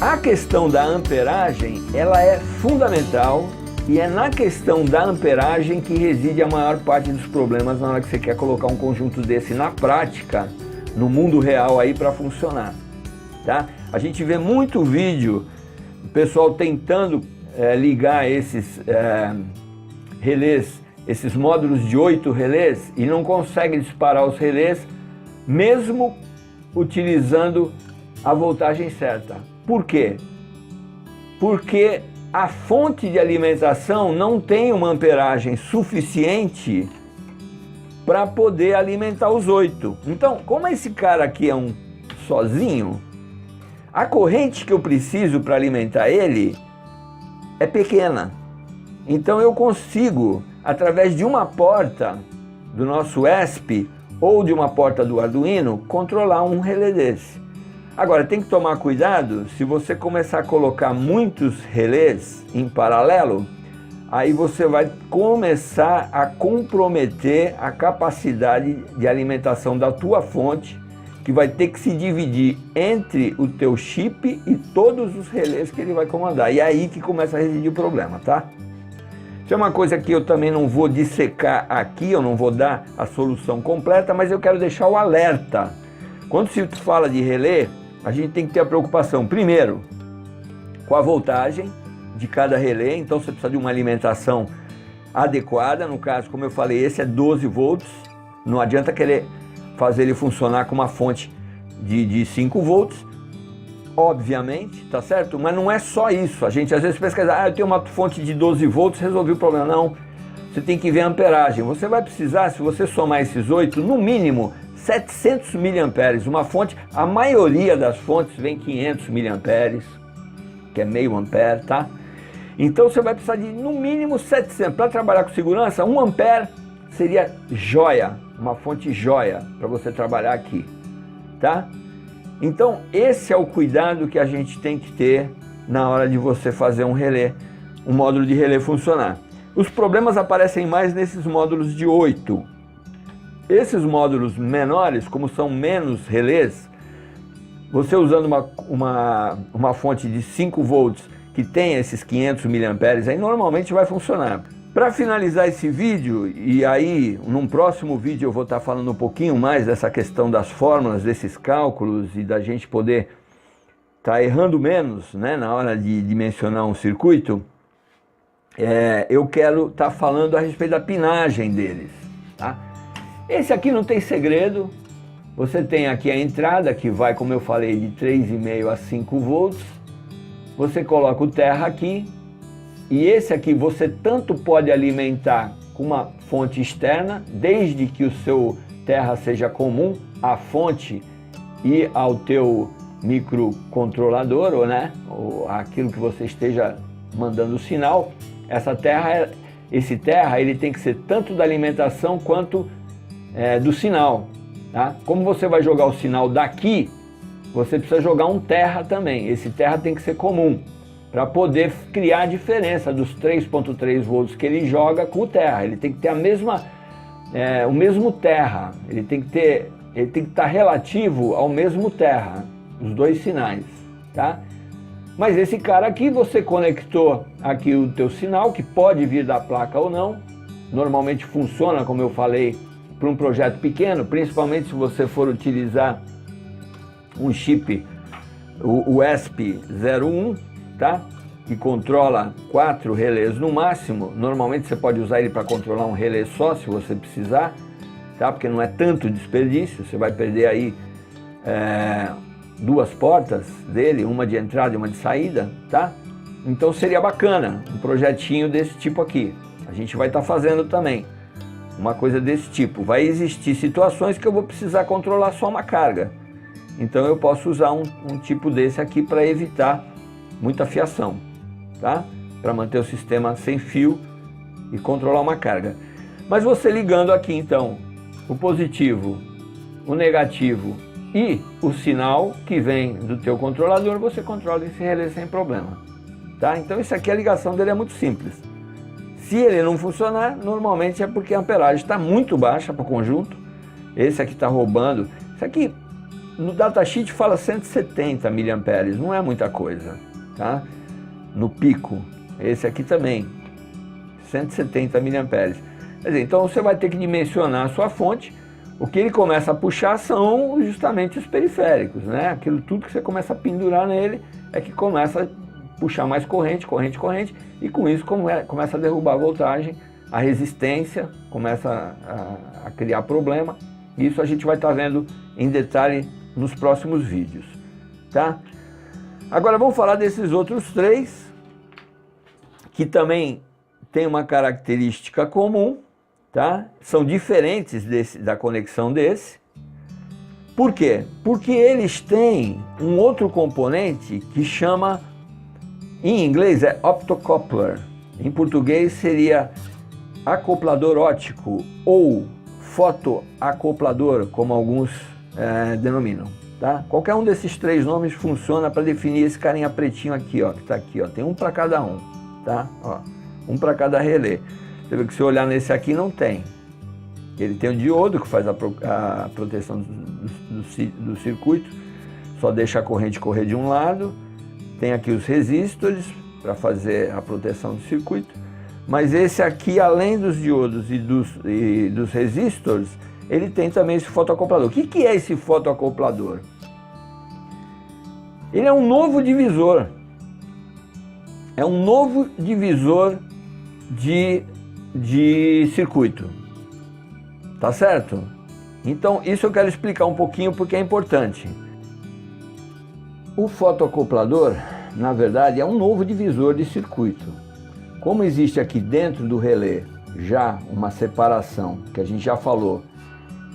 A questão da amperagem, ela é fundamental e é na questão da amperagem que reside a maior parte dos problemas na hora que você quer colocar um conjunto desse na prática, no mundo real aí para funcionar, tá? A gente vê muito vídeo, o pessoal tentando ligar esses relés, esses módulos de 8 relés e não consegue disparar os relés, mesmo utilizando a voltagem certa. Por quê? Porque a fonte de alimentação não tem uma amperagem suficiente para poder alimentar os 8. Então, como esse cara aqui é um sozinho, a corrente que eu preciso para alimentar ele é pequena. Então eu consigo, através de uma porta do nosso ESP ou de uma porta do Arduino, controlar um relé desse. Agora, tem que tomar cuidado, se você começar a colocar muitos relés em paralelo, aí você vai começar a comprometer a capacidade de alimentação da tua fonte, que vai ter que se dividir entre o teu chip e todos os relés que ele vai comandar. E é aí que começa a residir o problema, tá? Isso é uma coisa que eu também não vou dissecar aqui, eu não vou dar a solução completa, mas eu quero deixar o alerta. Quando se fala de relé, a gente tem que ter a preocupação, primeiro, com a voltagem de cada relé, então você precisa de uma alimentação adequada, no caso, como eu falei, esse é 12 volts, não adianta querer fazer ele funcionar com uma fonte de 5 volts, obviamente, tá certo? Mas não é só isso, a gente às vezes pensa que eu tenho uma fonte de 12 volts, resolvi o problema, não, você tem que ver a amperagem, você vai precisar, se você somar esses 8, no mínimo 700 mA, uma fonte, a maioria das fontes vem 500 mA, que é meio ampere, tá? Então você vai precisar de no mínimo 700, para trabalhar com segurança, 1 ampere seria joia, uma fonte joia para você trabalhar aqui, tá? Então esse é o cuidado que a gente tem que ter na hora de você fazer um relé, um módulo de relé funcionar. Os problemas aparecem mais nesses módulos de 8. Esses módulos menores, como são menos relés, você usando uma fonte de 5 volts que tem esses 500 mA, aí normalmente vai funcionar. Para finalizar esse vídeo, e aí num próximo vídeo eu vou estar falando um pouquinho mais dessa questão das fórmulas, desses cálculos e da gente poder estar errando menos, né, na hora de dimensionar um circuito, eu quero estar falando a respeito da pinagem deles, tá? Esse aqui não tem segredo, você tem aqui a entrada que vai, como eu falei, de 3,5 a 5 volts, você coloca o terra aqui, e esse aqui você tanto pode alimentar com uma fonte externa, desde que o seu terra seja comum à fonte e ao teu microcontrolador, ou aquilo que você esteja mandando o sinal. Esse terra ele tem que ser tanto da alimentação quanto do sinal, tá? Como você vai jogar o sinal daqui, você precisa jogar um terra também. Esse terra tem que ser comum, para poder criar a diferença dos 3,3 volts que ele joga com o terra. Ele tem que ter o mesmo terra, ele tem que estar relativo ao mesmo terra, os dois sinais, tá? Mas esse cara aqui, você conectou aqui o teu sinal, que pode vir da placa ou não, normalmente funciona, como eu falei, para um projeto pequeno, principalmente se você for utilizar um chip, o ESP01, tá? Que controla 4 relés no máximo. Normalmente você pode usar ele para controlar um relé só, se você precisar, tá? Porque não é tanto desperdício, você vai perder aí 2 portas dele, uma de entrada e uma de saída, tá? Então seria bacana um projetinho desse tipo aqui. A gente vai estar fazendo também uma coisa desse tipo. Vai existir situações que eu vou precisar controlar só uma carga. Então eu posso usar um tipo desse aqui para evitar muita fiação, tá? Para manter o sistema sem fio e controlar uma carga. Mas você ligando aqui então o positivo, o negativo e o sinal que vem do teu controlador, você controla esse relé sem problema, tá? Então isso aqui, a ligação dele é muito simples. Se ele não funcionar, normalmente é porque a amperagem está muito baixa para o conjunto. Esse aqui está roubando. Isso aqui, no datasheet fala 170 mA, não é muita coisa, tá? No pico, esse aqui também, 170 mA. Quer dizer, então você vai ter que dimensionar a sua fonte. O que ele começa a puxar são justamente os periféricos, né? Aquilo tudo que você começa a pendurar nele é que começa a puxar mais corrente, e com isso começa a derrubar a voltagem, a resistência começa a criar problema. Isso a gente vai estar vendo em detalhe nos próximos vídeos, tá? Agora vamos falar desses outros três, que também tem uma característica comum, tá? São diferentes da conexão desse. Por quê? Porque eles têm um outro componente que chama, em inglês é optocoupler, em português seria acoplador óptico ou fotoacoplador, como alguns denominam, tá? Qualquer um desses três nomes funciona para definir esse carinha pretinho aqui, ó, que está aqui, ó. Tem um para cada um, tá? Ó, um para cada relé. Você vê que se olhar nesse aqui não tem. Ele tem o diodo que faz a proteção do circuito, só deixa a corrente correr de um lado. Tem aqui os resistores para fazer a proteção do circuito. Mas esse aqui, além dos diodos e dos resistores, ele tem também esse fotoacoplador. O que é esse fotoacoplador? Ele é um novo divisor. É um novo divisor de circuito. Tá certo? Então, isso eu quero explicar um pouquinho porque é importante. O fotoacoplador, na verdade, é um novo divisor de circuito. Como existe aqui dentro do relé já uma separação, que a gente já falou,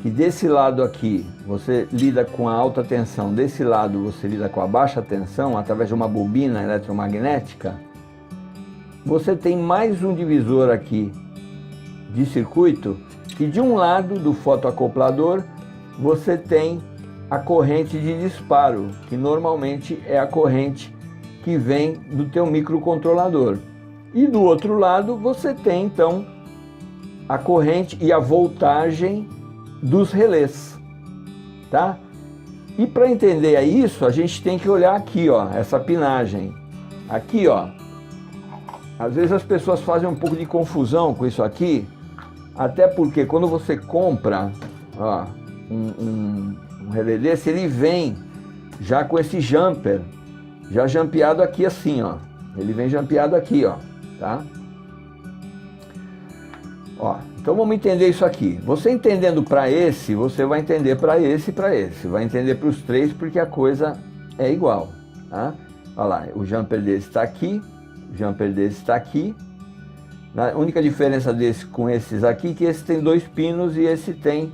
que desse lado aqui você lida com a alta tensão, desse lado você lida com a baixa tensão, através de uma bobina eletromagnética, você tem mais um divisor aqui de circuito, que de um lado do fotoacoplador você tem a corrente de disparo, que normalmente é a corrente que vem do teu microcontrolador. E do outro lado você tem então a corrente e a voltagem dos relés, tá? E para entender isso, a gente tem que olhar aqui, ó, essa pinagem. Aqui, ó, às vezes as pessoas fazem um pouco de confusão com isso aqui, até porque quando você compra, ó, um relé desse, ele vem já com esse jumper, já jampeado aqui assim, ó. Ele vem jampeado aqui, ó, tá? Ó, então vamos entender isso aqui. Você entendendo para esse, você vai entender para esse e para esse. Vai entender para os três porque a coisa é igual, tá? Olha lá, o jumper desse está aqui, o jumper desse está aqui. A única diferença desse com esses aqui é que esse tem 2 pinos e esse tem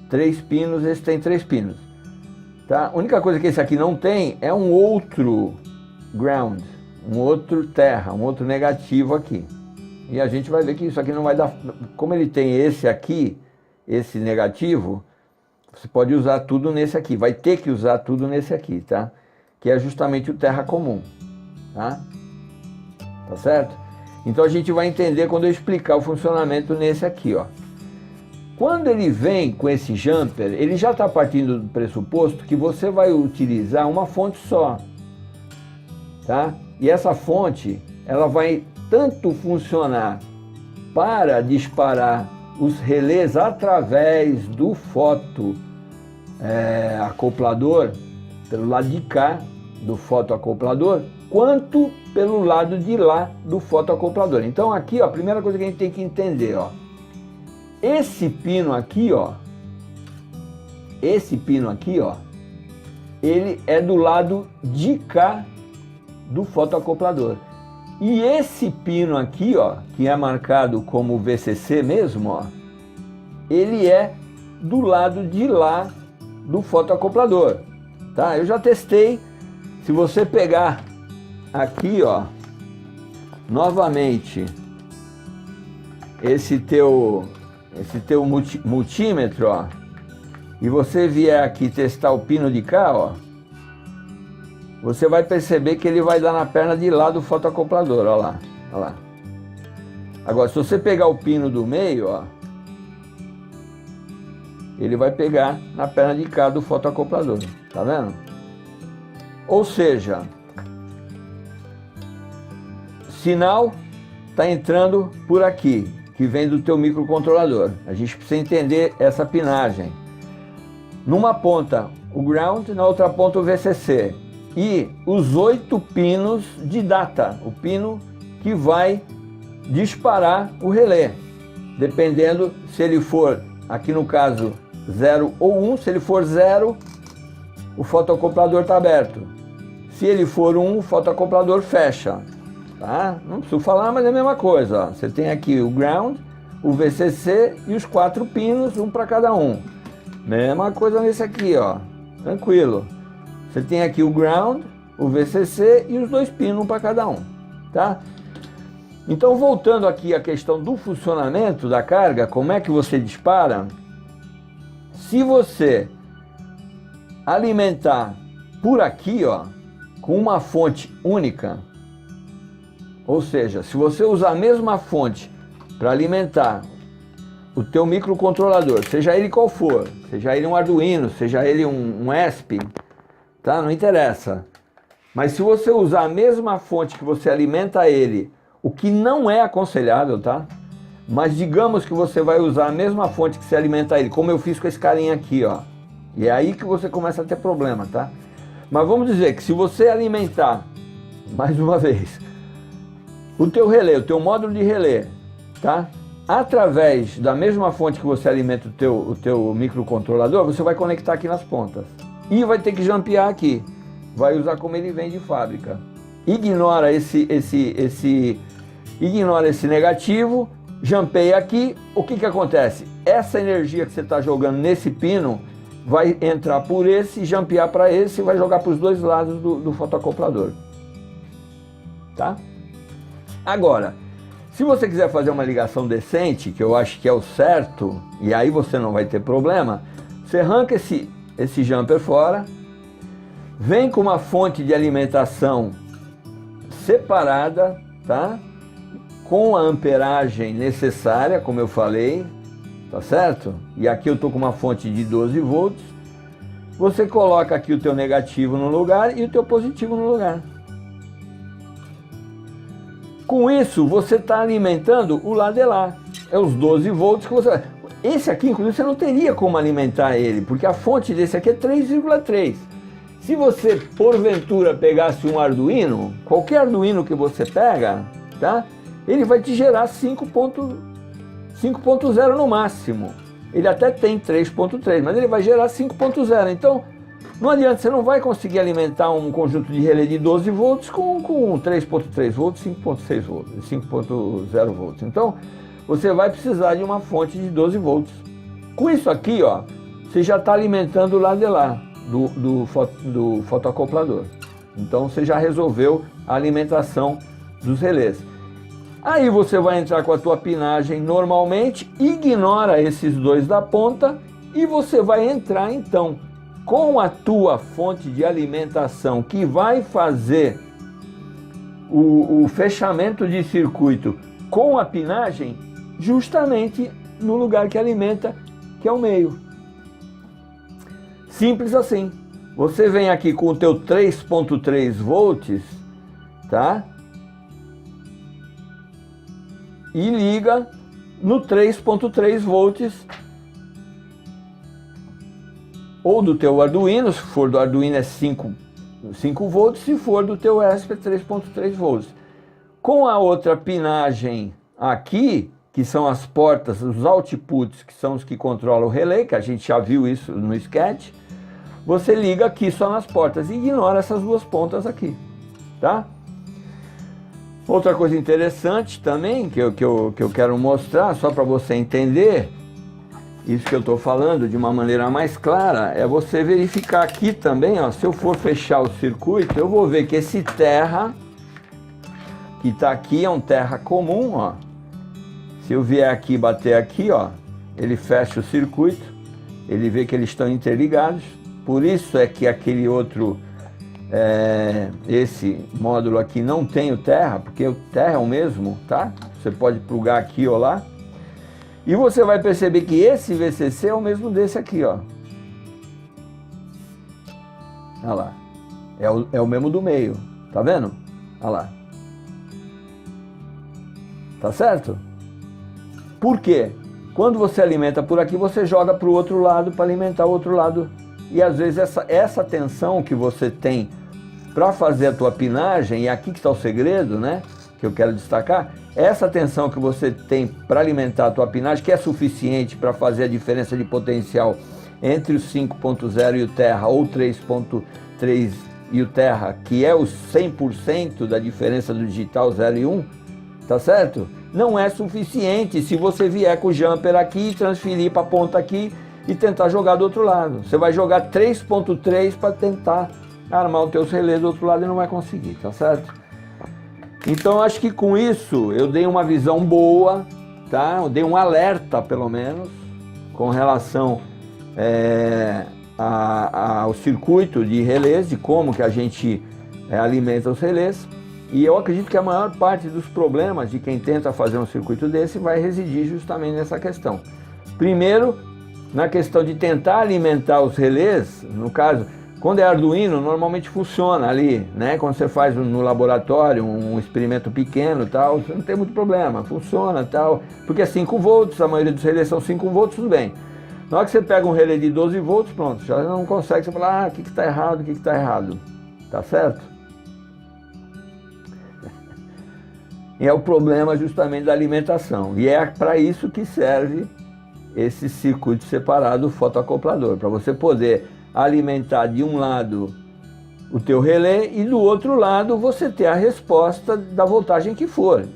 3 pinos, esse tem 3 pinos. Tá? A única coisa que esse aqui não tem é um outro ground, um outro terra, um outro negativo aqui. E a gente vai ver que isso aqui não vai dar... Como ele tem esse aqui, esse negativo, você pode usar tudo nesse aqui. Vai ter que usar tudo nesse aqui, tá? Que é justamente o terra comum, tá? Tá certo? Então a gente vai entender quando eu explicar o funcionamento nesse aqui, ó. Quando ele vem com esse jumper, ele já está partindo do pressuposto que você vai utilizar uma fonte só, tá? E essa fonte, ela vai tanto funcionar para disparar os relés através do fotoacoplador, pelo lado de cá do fotoacoplador, quanto pelo lado de lá do fotoacoplador. Então aqui, ó, a primeira coisa que a gente tem que entender, ó, esse pino aqui, ó, ele é do lado de cá do fotoacoplador. E esse pino aqui, ó, que é marcado como VCC mesmo, ó, ele é do lado de lá do fotoacoplador, tá? Eu já testei. Se você pegar aqui, ó, novamente esse teu multímetro, ó, e você vier aqui testar o pino de cá, ó, você vai perceber que ele vai dar na perna de lá do fotoacoplador, ó lá, ó lá. Agora, se você pegar o pino do meio, ó, ele vai pegar na perna de cá do fotoacoplador, tá vendo? Ou seja, sinal está entrando por aqui, que vem do teu microcontrolador. A gente precisa entender essa pinagem. Numa ponta o ground, na outra ponta o VCC. E os 8 pinos de data, o pino que vai disparar o relé. Dependendo se ele for, aqui no caso, 0 ou 1, se ele for 0, o fotoacoplador está aberto. Se ele for 1, o fotoacoplador fecha. Tá? Não preciso falar, mas é a mesma coisa. Ó. Você tem aqui o ground, o VCC e os 4 pinos, um para cada um. Mesma coisa nesse aqui, ó. Tranquilo. Você tem aqui o ground, o VCC e os 2 pinos, um para cada um. Tá? Então, voltando aqui à questão do funcionamento da carga, como é que você dispara? Se você alimentar por aqui, ó, com uma fonte única, ou seja, se você usar a mesma fonte para alimentar o teu microcontrolador, seja ele qual for, seja ele um Arduino, seja ele um ESP, tá? Não interessa. Mas se você usar a mesma fonte que você alimenta ele, o que não é aconselhável, tá? Mas digamos que você vai usar a mesma fonte que você alimenta ele, como eu fiz com esse carinha aqui, ó. E é aí que você começa a ter problema, tá? Mas vamos dizer que se você alimentar, mais uma vez, o teu relé, o teu módulo de relé, tá? Através da mesma fonte que você alimenta o teu microcontrolador, você vai conectar aqui nas pontas. E vai ter que jampear aqui. Vai usar como ele vem de fábrica. Ignora esse negativo, jampeia aqui. O que acontece? Essa energia que você está jogando nesse pino vai entrar por esse, jampear para esse e vai jogar para os dois lados do fotoacoplador. Tá? Agora, se você quiser fazer uma ligação decente, que eu acho que é o certo, e aí você não vai ter problema, você arranca esse jumper fora, vem com uma fonte de alimentação separada, tá? Com a amperagem necessária, como eu falei, tá certo? E aqui eu tô com uma fonte de 12 volts. Você coloca aqui o teu negativo no lugar e o teu positivo no lugar. Com isso, você está alimentando o lado de lá. É os 12 volts que você... Esse aqui, inclusive, você não teria como alimentar ele, porque a fonte desse aqui é 3,3. Se você, porventura, pegasse um Arduino, qualquer Arduino que você pega, tá? Ele vai te gerar 5.0 no máximo. Ele até tem 3.3, mas ele vai gerar 5.0. Então, não adianta, você não vai conseguir alimentar um conjunto de relé de 12 volts com 3.3 volts, 5.6 volts, 5.0 volts. Então, você vai precisar de uma fonte de 12 volts. Com isso aqui, ó, você já está alimentando o lado de lá do fotoacoplador. Então, você já resolveu a alimentação dos relés. Aí você vai entrar com a tua pinagem normalmente, ignora esses dois da ponta e você vai entrar então com a tua fonte de alimentação que vai fazer o fechamento de circuito com a pinagem justamente no lugar que alimenta, que é o meio. Simples assim. Você vem aqui com o teu 3.3 volts, tá? E liga no 3.3 volts ou do teu Arduino, se for do Arduino é 5 volts, se for do teu ESP é 3.3 volts. Com a outra pinagem aqui, que são as portas, os outputs, que são os que controlam o relé, que a gente já viu isso no sketch, você liga aqui só nas portas e ignora essas duas pontas aqui, tá? Outra coisa interessante também, que eu quero mostrar, só para você entender, isso que eu estou falando de uma maneira mais clara, é você verificar aqui também, ó, se eu for fechar o circuito, eu vou ver que esse terra, que está aqui, é um terra comum, ó. Se eu vier aqui e bater aqui, ó, ele fecha o circuito, ele vê que eles estão interligados, por isso é que aquele outro... esse módulo aqui não tem o terra, porque o terra é o mesmo, tá? Você pode plugar aqui ou lá. E você vai perceber que esse VCC é o mesmo desse aqui, ó. Olha lá. É o mesmo do meio. Tá vendo? Olha lá. Tá certo? Por quê? Quando você alimenta por aqui, você joga para o outro lado para alimentar o outro lado. E às vezes essa tensão que você tem para fazer a tua pinagem, e aqui que está o segredo, né? Que eu quero destacar, essa tensão que você tem para alimentar a tua pinagem, que é suficiente para fazer a diferença de potencial entre o 5.0 e o Terra, ou 3.3 e o Terra, que é o 100% da diferença do digital 0 e 1, tá certo? Não é suficiente se você vier com o jumper aqui e transferir para a ponta aqui e tentar jogar do outro lado. Você vai jogar 3.3 para tentar armar o teu relé do outro lado e não vai conseguir, tá certo? Então acho que com isso eu dei uma visão boa, tá? Eu dei um alerta pelo menos com relação ao circuito de relés, de como que a gente alimenta os relés. E eu acredito que a maior parte dos problemas de quem tenta fazer um circuito desse vai residir justamente nessa questão. Primeiro, na questão de tentar alimentar os relés, no caso, quando é Arduino, normalmente funciona ali, né? Quando você faz no laboratório um experimento pequeno e tal, você não tem muito problema, funciona e tal, porque é 5 volts, a maioria dos relés são 5 volts, tudo bem. Na hora que você pega um relé de 12 volts, pronto, já não consegue, você fala, o que está errado, o que está errado, tá certo? E é o problema justamente da alimentação, e é para isso que serve esse circuito separado fotoacoplador, para você poder alimentar de um lado o teu relé e do outro lado você ter a resposta da voltagem que for.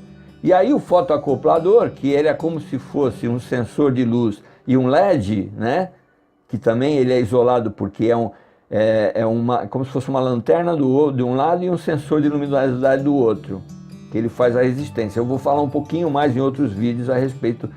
E aí o fotoacoplador, que ele é como se fosse um sensor de luz e um LED, né? Que também ele é isolado porque como se fosse uma lanterna de um lado e um sensor de luminosidade do outro, que ele faz a resistência. Eu vou falar um pouquinho mais em outros vídeos a respeito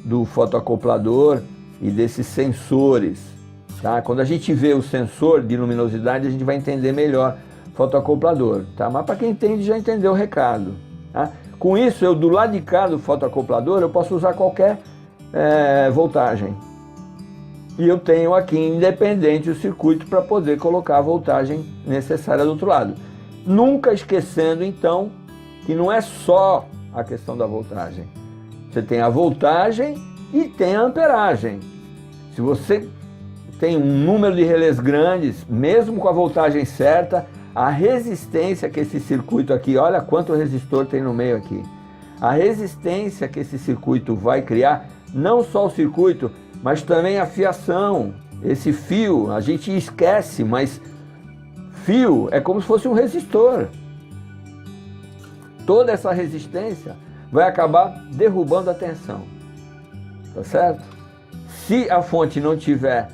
do fotoacoplador e desses sensores. Tá? Quando a gente vê o sensor de luminosidade, a gente vai entender melhor o fotoacoplador. Tá? Mas para quem entende, já entendeu o recado. Tá? Com isso, eu do lado de cá do fotoacoplador, eu posso usar qualquer voltagem. E eu tenho aqui independente o circuito para poder colocar a voltagem necessária do outro lado. Nunca esquecendo, então, que não é só a questão da voltagem. Você tem a voltagem e tem a amperagem. Se você tem um número de relés grandes, mesmo com a voltagem certa, a resistência que esse circuito aqui, olha quanto resistor tem no meio aqui, a resistência que esse circuito vai criar, não só o circuito, mas também a fiação, esse fio, a gente esquece, mas fio é como se fosse um resistor. Toda essa resistência vai acabar derrubando a tensão, tá certo? Se a fonte não tiver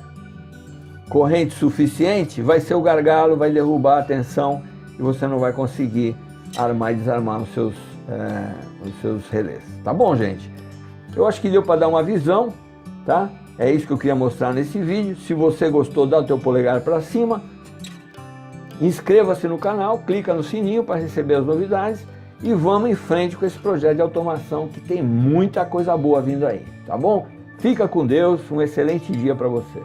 corrente suficiente, vai ser o gargalo, vai derrubar a tensão e você não vai conseguir armar e desarmar os seus relés. Tá bom, gente? Eu acho que deu para dar uma visão, tá? É isso que eu queria mostrar nesse vídeo. Se você gostou, dá o teu polegar para cima. Inscreva-se no canal, clica no sininho para receber as novidades e vamos em frente com esse projeto de automação que tem muita coisa boa vindo aí, tá bom? Fica com Deus, um excelente dia para você.